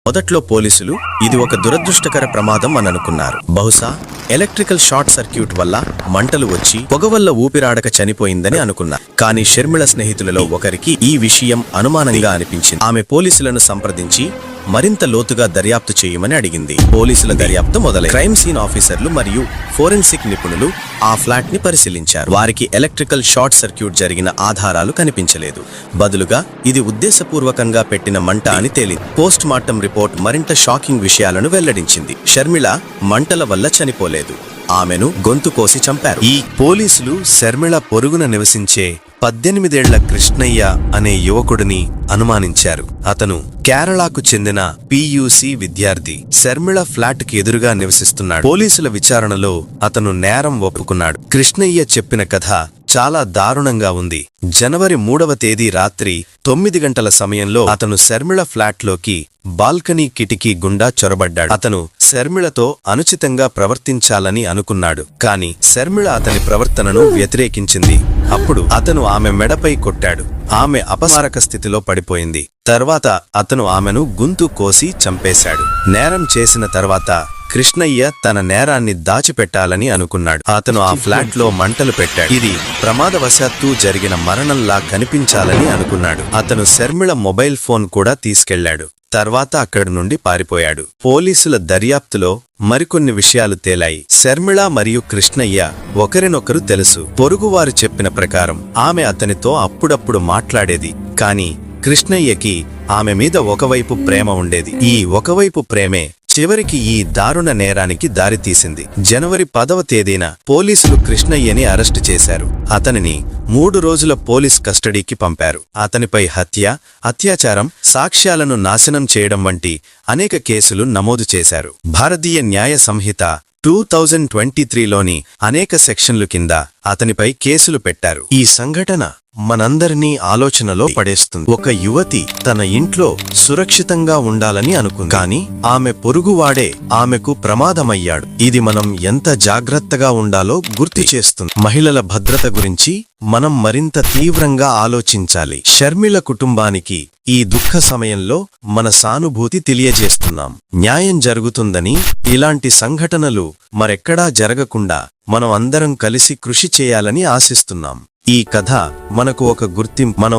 మొదట్లో పోలీసులు ఇది ఒక దురదృష్టకర ప్రమాదం అని అనుకున్నారు. బహుశా ఎలక్ట్రికల్ షార్ట్ సర్క్యూట్ వల్ల మంటలు వచ్చి పొగ వల్ల ఊపిరాడక చనిపోయిందని అనుకున్నారు. కానీ షర్మిళ స్నేహితులలో ఒకరికి ఈ విషయం అనుమానంగా అనిపించింది. ఆమె పోలీసులను సంప్రదించి మరింత లోతుగా దర్యాప్తు చేయమని అడిగింది. పోలీసుల దర్యాప్తు మొదలై క్రైమ్ సీన్ ఆఫీసర్లు మరియు ఫోరెన్సిక్ నిపుణులు ఆ ఫ్లాట్ ని పరిశీలించారు. వారికి ఎలక్ట్రికల్ షార్ట్ సర్క్యూట్ జరిగిన ఆధారాలు కనిపించలేదు. బదులుగా ఇది ఉద్దేశపూర్వకంగా పెట్టిన మంట అని తేలింది. పోస్ట్ మార్టం రిపోర్ట్ మరింత షాకింగ్ విషయాలను వెల్లడించింది. షర్మిళ మంటల వల్ల చనిపోలేదు, ఆమెను గొంతు కోసి చంపారు. ఈ పోలీసులు షర్మిళ పొరుగున నివసించే 18 ఏళ్ల కృష్ణయ్య అనే యువకుడిని అనుమానించారు. అతను కేరళకు చెందిన పియూసి విద్యార్థి. షర్మిళ ఫ్లాట్ కి ఎదురుగా నివసిస్తున్నాడు. పోలీసుల విచారణలో అతను నేరం ఒప్పుకున్నాడు. కృష్ణయ్య చెప్పిన కథ చాలా దారుణంగా ఉంది. జనవరి 3వ తేదీ రాత్రి 9 గంటల సమయంలో అతను షర్మిళ ఫ్లాట్లోకి బాల్కనీ కిటికీ గుండా చొరబడ్డాడు. అతను షర్మిళతో అనుచితంగా ప్రవర్తించాలని అనుకున్నాడు. కాని షర్మిళ అతని ప్రవర్తనను వ్యతిరేకించింది. అప్పుడు అతను ఆమె మెడపై కొట్టాడు. ఆమె అపస్మారక స్థితిలో పడిపోయింది. తర్వాత అతను ఆమెను గొంతు కోసి చంపేశాడు. నేరం చేసిన తర్వాత కృష్ణయ్య తన నేరాన్ని దాచిపెట్టాలని అనుకున్నాడు. అతను ఆ ఫ్లాట్ లో మంటలు పెట్టాడు. ఇది ప్రమాదవశాత్తు జరిగిన మరణంలా కనిపించాలని అనుకున్నాడు. అతను షర్మిళ మొబైల్ ఫోన్ కూడా తీసుకెళ్లాడు. తర్వాత అక్కడి నుండి పారిపోయాడు. పోలీసుల దర్యాప్తులో మరికొన్ని విషయాలు తేలాయి. షర్మిళ మరియు కృష్ణయ్య ఒకరినొకరు తెలుసు. పొరుగువారు చెప్పిన ప్రకారం ఆమె అతనితో అప్పుడప్పుడు మాట్లాడేది. కాని కృష్ణయ్యకి ఆమె మీద ఒకవైపు ప్రేమ ఉండేది. ఈ ఒకవైపు ప్రేమే చివరికి ఈ దారుణ నేరానికి దారితీసింది. జనవరి 10వ తేదీన పోలీసులు కృష్ణయ్యని అరెస్టు చేశారు. అతనిని 3 రోజుల పోలీస్ కస్టడీకి పంపారు. అతనిపై హత్య, అత్యాచారం, సాక్ష్యాలను నాశనం చేయడం వంటి అనేక కేసులు నమోదు చేశారు. భారతీయ న్యాయ సంహిత 2023లోని అనేక సెక్షన్లు కింద అతనిపై కేసులు పెట్టారు. ఈ సంఘటన మనందరినీ ఆలోచనలో పడేస్తుంది. ఒక యువతి తన ఇంట్లో సురక్షితంగా ఉండాలని అనుకుంది. కాని ఆమె పొరుగువాడే ఆమెకు ప్రమాదమయ్యాడు. ఇది మనం ఎంత జాగ్రత్తగా ఉండాలో గుర్తు చేస్తుంది. మహిళల భద్రత గురించి మనం మరింత తీవ్రంగా ఆలోచించాలి. షర్మిళ కుటుంబానికి ఈ దుఃఖ సమయంలో మన సానుభూతి తెలియజేస్తున్నాం. న్యాయం జరుగుతుందని, ఇలాంటి సంఘటనలు మరెక్కడా జరగకుండా మనం అందరం కలిసి కృషి చేయాలని ఆశిస్తున్నాం. ఈ కథ మనకు ఒక గుర్తింపు. మనం